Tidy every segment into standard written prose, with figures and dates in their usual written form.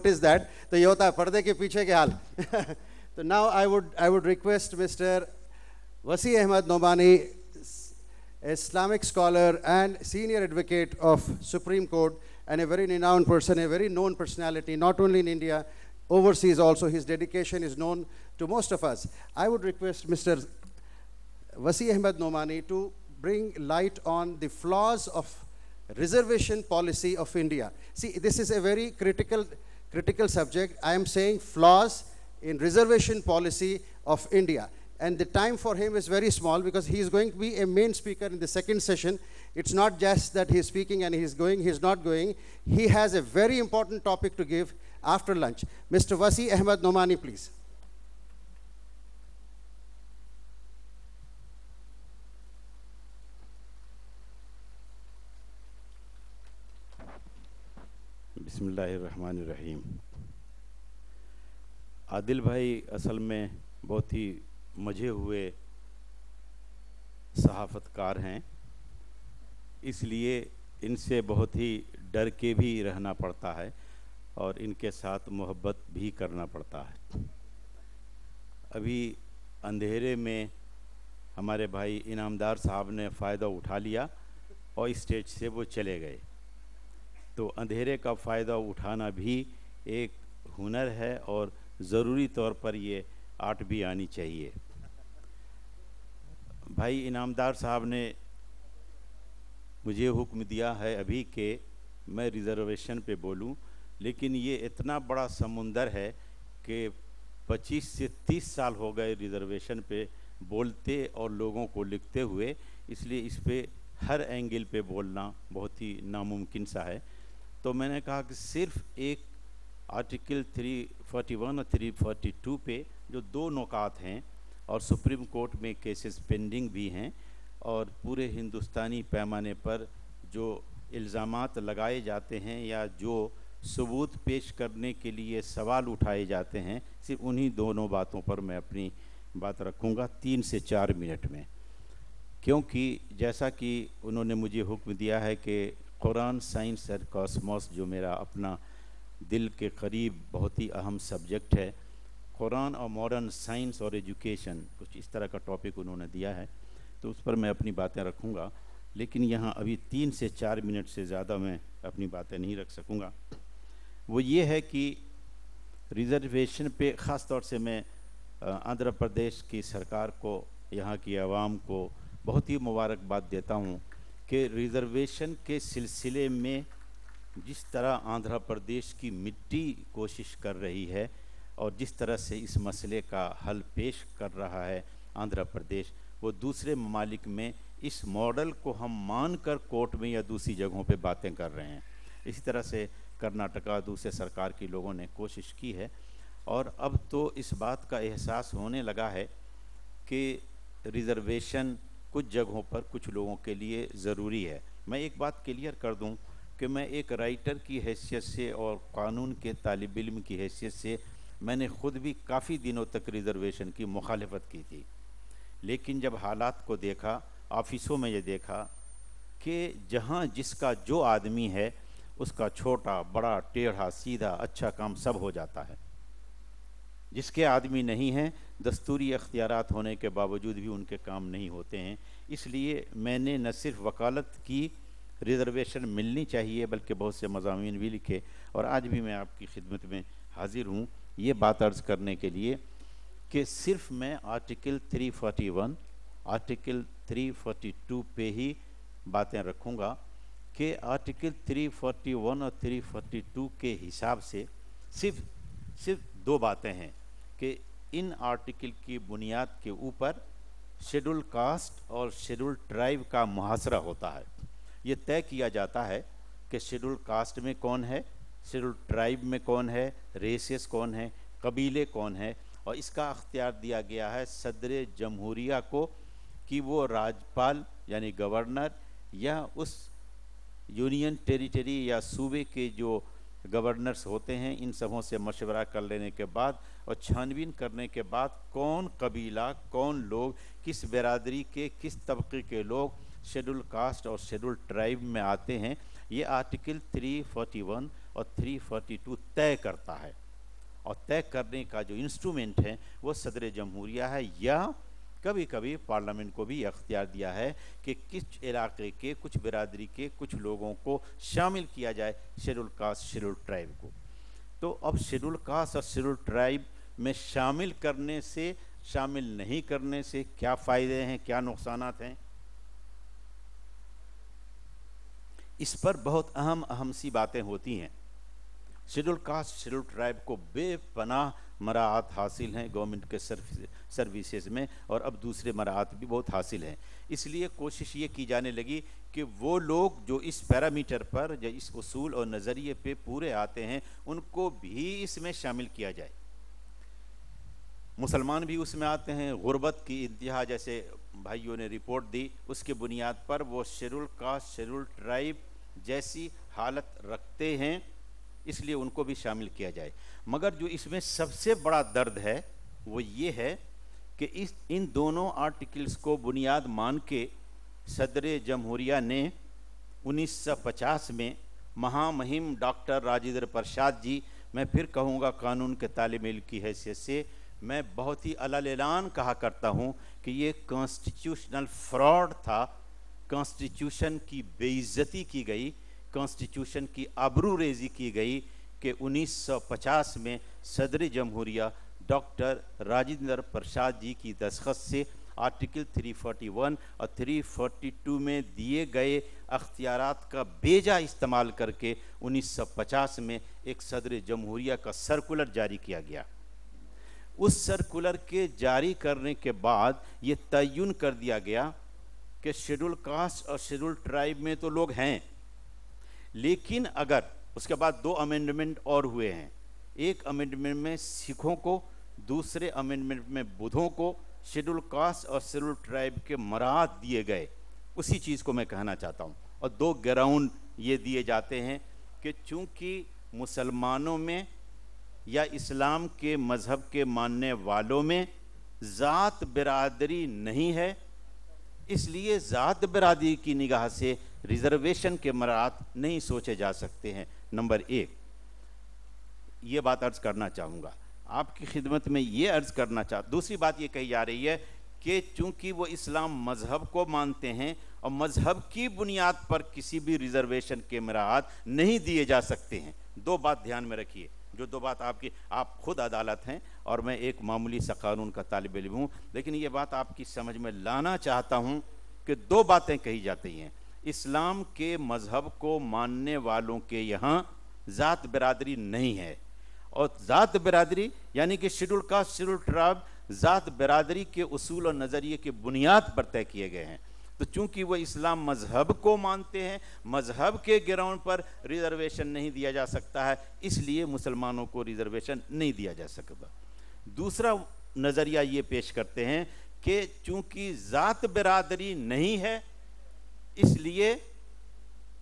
notice that. तो ये होता है पर्दे के पीछे के हाल. So now I would request Mr. Wasi Ahmed Nomani, Islamic scholar and senior advocate of Supreme Court, and a very renowned person, a very known personality, not only in India, overseas also. His dedication is known to most of us. I would request Mr. Wasi Ahmed Nomani to bring light on the flaws of reservation policy of India. See, this is a very critical subject. I am saying flaws in reservation policy of India. And the time for him is very small because he is going to be a main speaker in the second session. It's not just that he's speaking and he's not going. He has a very important topic to give after lunch. Mr. Wasi Ahmed Nomani, please. बिस्मिल्लाहिर्रहमानिर्रहीम. आदिल भाई असल में बहुत ही मजे हुए सहाफ़तकार हैं, इसलिए इनसे बहुत ही डर के भी रहना पड़ता है और इनके साथ मोहब्बत भी करना पड़ता है. अभी अंधेरे में हमारे भाई इनामदार साहब ने फ़ायदा उठा लिया और स्टेज से वो चले गए. तो अंधेरे का फ़ायदा उठाना भी एक हुनर है और ज़रूरी तौर पर ये आर्ट भी आनी चाहिए. भाई इनामदार साहब ने मुझे हुक्म दिया है अभी कि मैं रिज़र्वेशन पे बोलूं, लेकिन ये इतना बड़ा समुंदर है कि 25 से 30 साल हो गए रिज़र्वेशन पे बोलते और लोगों को लिखते हुए, इसलिए इस पे हर एंगल पे बोलना बहुत ही नामुमकिन सा है. तो मैंने कहा कि सिर्फ एक आर्टिकल 341 और 342 पे जो दो नुकात हैं और सुप्रीम कोर्ट में केसेस पेंडिंग भी हैं और पूरे हिंदुस्तानी पैमाने पर जो इल्ज़ामात लगाए जाते हैं या जो सबूत पेश करने के लिए सवाल उठाए जाते हैं, सिर्फ उन्हीं दोनों बातों पर मैं अपनी बात रखूँगा 3 से 4 मिनट में. क्योंकि जैसा कि उन्होंने मुझे हुक्म दिया है कि कुरान, साइंस और कॉस्मोस जो मेरा अपना दिल के करीब बहुत ही अहम सब्जेक्ट है, कुरान और मॉडर्न साइंस और एजुकेशन, कुछ इस तरह का टॉपिक उन्होंने दिया है, तो उस पर मैं अपनी बातें रखूँगा. लेकिन यहाँ अभी 3 से 4 मिनट से ज़्यादा मैं अपनी बातें नहीं रख सकूँगा. वो ये है कि रिज़र्वेशन पे ख़ास तौर से मैं आंध्र प्रदेश की सरकार को, यहाँ की आवाम को बहुत ही मुबारकबाद देता हूँ कि रिज़र्वेशन के सिलसिले में जिस तरह आंध्र प्रदेश की मिट्टी कोशिश कर रही है और जिस तरह से इस मसले का हल पेश कर रहा है आंध्र प्रदेश, वो दूसरे ममालिक में इस मॉडल को हम मानकर कोर्ट में या दूसरी जगहों पे बातें कर रहे हैं. इसी तरह से कर्नाटका, दूसरे सरकार की लोगों ने कोशिश की है और अब तो इस बात का एहसास होने लगा है कि रिज़र्वेशन कुछ जगहों पर कुछ लोगों के लिए ज़रूरी है. मैं एक बात क्लियर कर दूं कि मैं एक राइटर की हैसियत से और कानून के तालिब इल्म की हैसियत से मैंने ख़ुद भी काफ़ी दिनों तक रिज़र्वेशन की मुखालफत की थी. लेकिन जब हालात को देखा, ऑफिसों में ये देखा कि जहाँ जिसका जो आदमी है उसका छोटा बड़ा टेढ़ा सीधा अच्छा काम सब हो जाता है. जिसके आदमी नहीं हैं, दस्तूरी अख्तियारात होने के बावजूद भी उनके काम नहीं होते हैं. इसलिए मैंने न सिर्फ वकालत की रिज़र्वेशन मिलनी चाहिए बल्कि बहुत से मज़ामीन भी लिखे और आज भी मैं आपकी खिदमत में हाजिर हूँ ये बात अर्ज़ करने के लिए कि सिर्फ मैं आर्टिकल 341, आर्टिकल 342 पे ही बातें रखूँगा कि आर्टिकल 341 और 342 के हिसाब से सिर्फ दो बातें हैं कि इन आर्टिकल की बुनियाद के ऊपर शेड्यूल कास्ट और शेड्यूल ट्राइब का मुहासरा होता है. ये तय किया जाता है कि शेड्यूल कास्ट में कौन है, शेड्यूल ट्राइब में कौन है, रेसेस कौन है, कबीले कौन है, और इसका अख्तियार दिया गया है सदर जमहूरिया को कि वो राज्यपाल यानी गवर्नर या उस यूनियन टेरिटरी या सूबे के जो गवर्नर्स होते हैं इन सबों से मशवरा कर लेने के बाद और छानबीन करने के बाद कौन कबीला, कौन लोग, किस बिरादरी के, किस तबके के लोग शेड्यूल कास्ट और शेड्यूल ट्राइब में आते हैं, ये आर्टिकल 341 और 342 तय करता है, और तय करने का जो इंस्ट्रूमेंट है वो सदर जमहूरिया है, या कभी कभी पार्लियामेंट को भी अख्तियार दिया है कि किस इलाके के कुछ बिरादरी के कुछ लोगों को शामिल किया जाए शेड्यूल कास्ट शेड्यूल ट्राइब को। तो अब शेड्यूल कास्ट और शेड्यूल ट्राइब में शामिल करने से, शामिल नहीं करने से क्या फ़ायदे हैं, क्या नुकसानात हैं, इस पर बहुत अहम सी बातें होती हैं। शेड्यूल कास्ट शेड्यूल ट्राइब को बेपनाह मराहत हासिल हैं गवर्नमेंट के सर्विसेज में, और अब दूसरे मराहत भी बहुत हासिल हैं। इसलिए कोशिश ये की जाने लगी कि वो लोग जो इस पैरामीटर पर, जो इस उसूल और नज़रिए पे पूरे आते हैं, उनको भी इसमें शामिल किया जाए। मुसलमान भी उसमें आते हैं, गुर्बत की इंतहा जैसे भाइयों ने रिपोर्ट दी, उसके बुनियाद पर वो शेड्यूल कास्ट शेड्यूल ट्राइब जैसी हालत रखते हैं, इसलिए उनको भी शामिल किया जाए। मगर जो इसमें सबसे बड़ा दर्द है वो ये है कि इन दोनों आर्टिकल्स को बुनियाद मान के सदर जमहूरिया ने 1950 में महामहिम डॉक्टर राजेंद्र प्रसाद जी, मैं फिर कहूँगा कानून के तालिब इल्म की हैसियत से मैं बहुत ही अलान कहा करता हूँ कि ये कॉन्स्टिट्यूशनल फ्रॉड था, कॉन्स्टिट्यूशन की बेइज्जती की गई, कॉन्स्टिट्यूशन की आबरूरेज़ी की गई कि 1950 में सदर जमहूरिया डॉक्टर राजेंद्र प्रसाद जी की दस्तखत से आर्टिकल 341 और 342 में दिए गए अख्तियारात का बेजा इस्तेमाल करके 1950 में एक सदर जमहूरिया का सर्कुलर जारी किया गया। उस सर्कुलर के जारी करने के बाद ये तयन कर दिया गया कि शेड्यूल कास्ट और शेड्यूल ट्राइब में तो लोग हैं, लेकिन अगर उसके बाद 2 अमेंडमेंट और हुए हैं, एक अमेंडमेंट में सिखों को, दूसरे अमेंडमेंट में बुधों को शेड्यूल कास्ट और शेड्यूल ट्राइब के मराहत दिए गए। उसी चीज़ को मैं कहना चाहता हूँ। और 2 ग्राउंड ये दिए जाते हैं कि चूँकि मुसलमानों में या इस्लाम के मज़हब के मानने वालों में ज़ात बिरादरी नहीं है, इसलिए ज़ात बिरादरी की निगाह से रिजर्वेशन के मराहत नहीं सोचे जा सकते हैं। नंबर 1 ये बात अर्ज़ करना चाहूँगा, आपकी खिदमत में ये अर्ज़ करना दूसरी बात ये कही जा रही है कि चूँकि वो इस्लाम मज़हब को मानते हैं और मज़हब की बुनियाद पर किसी भी रिजर्वेशन के मराहत नहीं दिए जा सकते हैं। 2 बात ध्यान में रखिए, जो 2 बात आप खुद अदालत हैं और मैं एक मामूली सा कानून का तालिब इल्म हूँ, लेकिन ये बात आपकी समझ में लाना चाहता हूँ कि 2 बातें कही जाती हैं। इस्लाम के मज़हब को मानने वालों के यहाँ ज़ात बिरादरी नहीं है, और ज़ात बिरादरी यानी कि शेड्यूल कास्ट शेड्यूल ट्राइब ज़ात बिरादरी के उसूल और नज़रिए के बुनियाद पर तय किए गए हैं। तो चूंकि वो इस्लाम मज़हब को मानते हैं, मज़हब के ग्राउंड पर रिजर्वेशन नहीं दिया जा सकता है, इसलिए मुसलमानों को रिजर्वेशन नहीं दिया जा सकता। दूसरा नज़रिया ये पेश करते हैं कि चूंकि ज़ात बिरादरी नहीं है इसलिए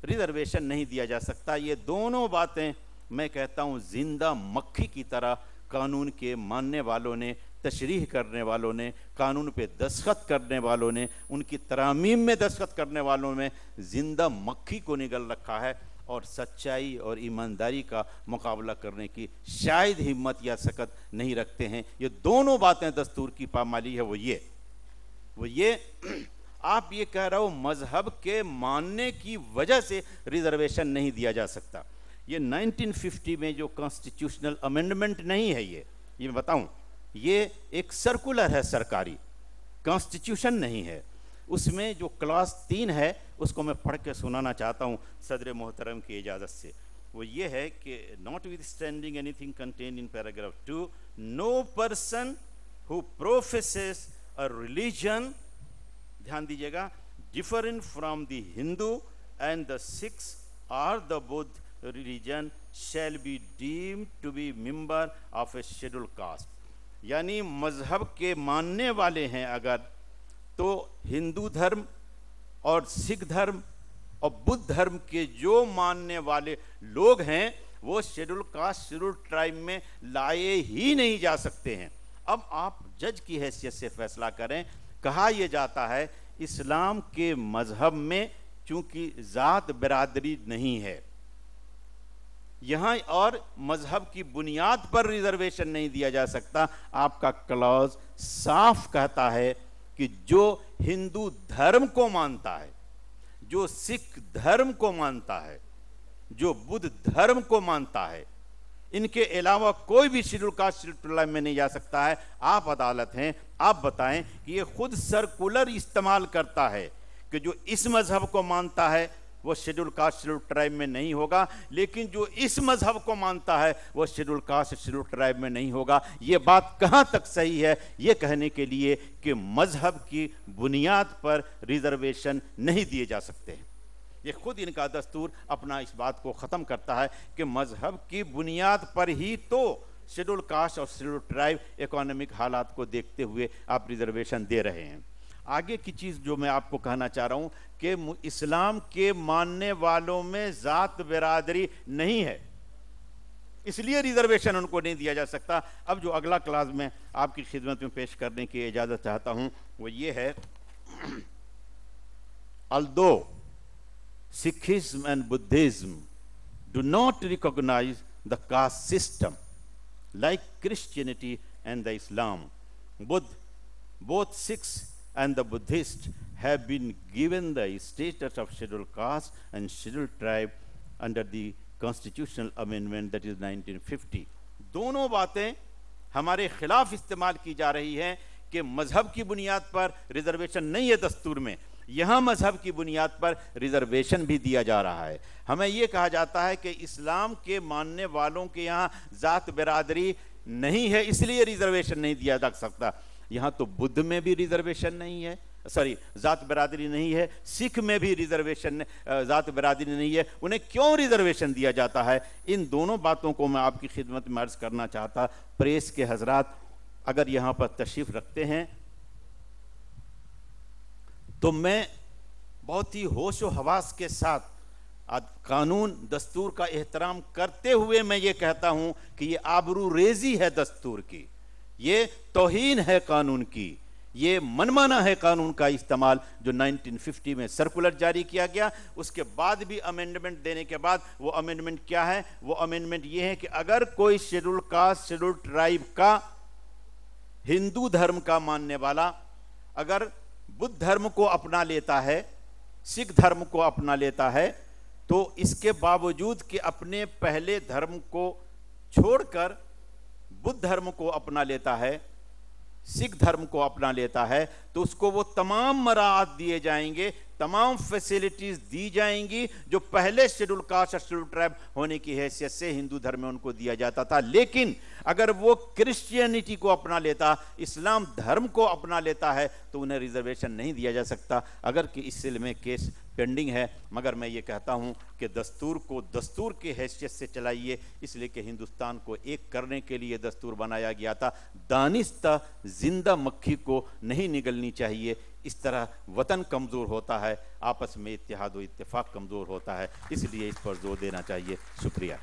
रिजर्वेशन नहीं दिया जा सकता। ये दोनों बातें मैं कहता हूँ जिंदा मक्खी की तरह कानून के मानने वालों ने, तशरीह करने वालों ने, कानून पे दस्तखत करने वालों ने, उनकी तरामीम में दस्तखत करने वालों में जिंदा मक्खी को निगल रखा है, और सच्चाई और ईमानदारी का मुकाबला करने की शायद हिम्मत या सकत नहीं रखते हैं। ये दोनों बातें दस्तूर की पामाली है। वो ये आप ये कह रहे हो मज़हब के मानने की वजह से रिजर्वेशन नहीं दिया जा सकता। ये 1950 में जो कॉन्स्टिट्यूशनल अमेंडमेंट नहीं है, ये मैं बताऊं, ये एक सर्कुलर है सरकारी, कॉन्स्टिट्यूशन नहीं है। उसमें जो क्लास 3 है उसको मैं पढ़ के सुनाना चाहता हूँ सदर मोहतरम की इजाज़त से। वो ये है कि notwithstanding anything contained in paragraph 2, no person who professes a religion, ध्यान दीजिएगा, different from the Hindu and the Sikhs और the Buddha religion shall be deemed to be member of a schedule caste. यानी मजहब के मानने वाले हैं अगर, तो हिंदू धर्म और सिख धर्म और बुद्ध धर्म के जो मानने वाले लोग हैं वो शेड्यूल कास्ट शेड्यूल ट्राइब में लाए ही नहीं जा सकते हैं। अब आप जज की हैसियत से फैसला करें। कहा यह जाता है इस्लाम के मजहब में चूंकि ज़ात बिरादरी नहीं है, یہاں اور مذہب کی بنیاد پر ریزرویشن نہیں دیا جا سکتا. آپ کا کلاز صاف کہتا ہے کہ جو ہندو دھرم کو مانتا ہے, جو سکھ دھرم کو مانتا ہے, جو بدھ دھرم کو مانتا ہے, ان کے علاوہ کوئی بھی شیڈول کاسٹ شیڈول ٹرائب میں نہیں جا سکتا ہے. آپ عدالت ہیں, آپ بتائیں کہ یہ خود سرکولر استعمال کرتا ہے کہ جو اس مذہب کو مانتا ہے وہ شیڈول کاسٹ شیڈول ٹرائب میں نہیں ہوگا, لیکن جو اس مذہب کو مانتا ہے وہ شیڈول کاسٹ شیڈول ٹرائب میں نہیں ہوگا. یہ بات کہاں تک صحیح ہے؟ یہ کہنے کے لیے کہ مذہب کی بنیاد پر ریزرویشن نہیں دیے جا سکتے. یہ خود ان کا دستور اپنا اس بات کو ختم کرتا ہے کہ مذہب کی بنیاد پر ہی تو شیڈول کاسٹ اور شیڈول ٹرائب اکانومک حالات کو دیکھتے ہوئے آپ ریزرویشن دے رہے ہیں. آگے کی چیز جو میں آپ کو کہنا چاہ رہا ہوں کہ اسلام کے ماننے والوں میں ذات برادری نہیں ہے, اس لیے ریزرویشن ان کو نہیں دیا جا سکتا. اب جو اگلا کلاس میں آپ کی خدمت میں پیش کرنے کی اجازت چاہتا ہوں وہ یہ ہے, although Sikhism and Buddhism do not recognize the caste system like Christianity and the Islam, both Sikhs and the Buddhists have been given the status of scheduled caste and scheduled tribe under the constitutional amendment that is 1950. دونوں باتیں ہمارے خلاف استعمال کی جا رہی ہیں کہ مذہب کی بنیاد پر ریزرویشن نہیں ہے دستور میں. یہاں مذہب کی بنیاد پر ریزرویشن بھی دیا جا رہا ہے. ہمیں یہ کہا جاتا ہے کہ اسلام کے ماننے والوں کے یہاں ذات برادری نہیں ہے, اس لیے ریزرویشن نہیں دیا جا سکتا. یہاں تو بدھ میں بھی ریزرویشن نہیں ہے, ذات برادری نہیں ہے, سکھ میں بھی ریزرویشن ذات برادری نہیں ہے. انہیں کیوں ریزرویشن دیا جاتا ہے؟ ان دونوں باتوں کو میں آپ کی خدمت میں عرض کرنا چاہتا. پریس کے حضرات اگر یہاں پر تشریف رکھتے ہیں تو میں بہت ہی ہوش و حواس کے ساتھ قانون دستور کا احترام کرتے ہوئے میں یہ کہتا ہوں کہ یہ آبرو ریزی ہے دستور کی, یہ توہین ہے قانون کی, یہ منمانا ہے قانون کا استعمال جو 1950 میں سرکولر جاری کیا گیا. اس کے بعد بھی امینڈمنٹ دینے کے بعد وہ امینڈمنٹ کیا ہے؟ وہ امینڈمنٹ یہ ہے کہ اگر کوئی شیڈول کاسٹ شیڈول ٹرائب کا ہندو دھرم کا ماننے والا اگر بدھ دھرم کو اپنا لیتا ہے, سکھ دھرم کو اپنا لیتا ہے, تو اس کے باوجود کہ اپنے پہلے دھرم کو چھوڑ کر بدھ دھرم کو اپنا لیتا ہے, سکھ دھرم کو اپنا لیتا ہے, تو اس کو وہ تمام مراعات دیے جائیں گے, تمام فیسیلٹیز دی جائیں گی جو پہلے شیڈول کاسٹ اور شیڈول ٹرائب ہونے کی حیثیت سے ہندو دھرم میں ان کو دیا جاتا تھا. لیکن اگر وہ کرسچینٹی کو اپنا لیتا, اسلام دھرم کو اپنا لیتا ہے, تو انہیں ریزرویشن نہیں دیا جا سکتا. اگر کہ اس سلسلے میں کیس پینڈنگ ہے, مگر میں یہ کہتا ہوں کہ دستور کو دستور کی حیثیت سے چلائیے, اس لیے کہ ہندوستان کو ایک کرنے کے لیے دستور بنایا گیا تھا. دانستہ زندہ مکھی کو نہیں نگلنی چاہیے. اس طرح وطن کمزور ہوتا ہے, آپس میں اتحاد و اتفاق کمزور ہوتا ہے, اس لیے اس پر زور دینا چاہیے. شکریہ.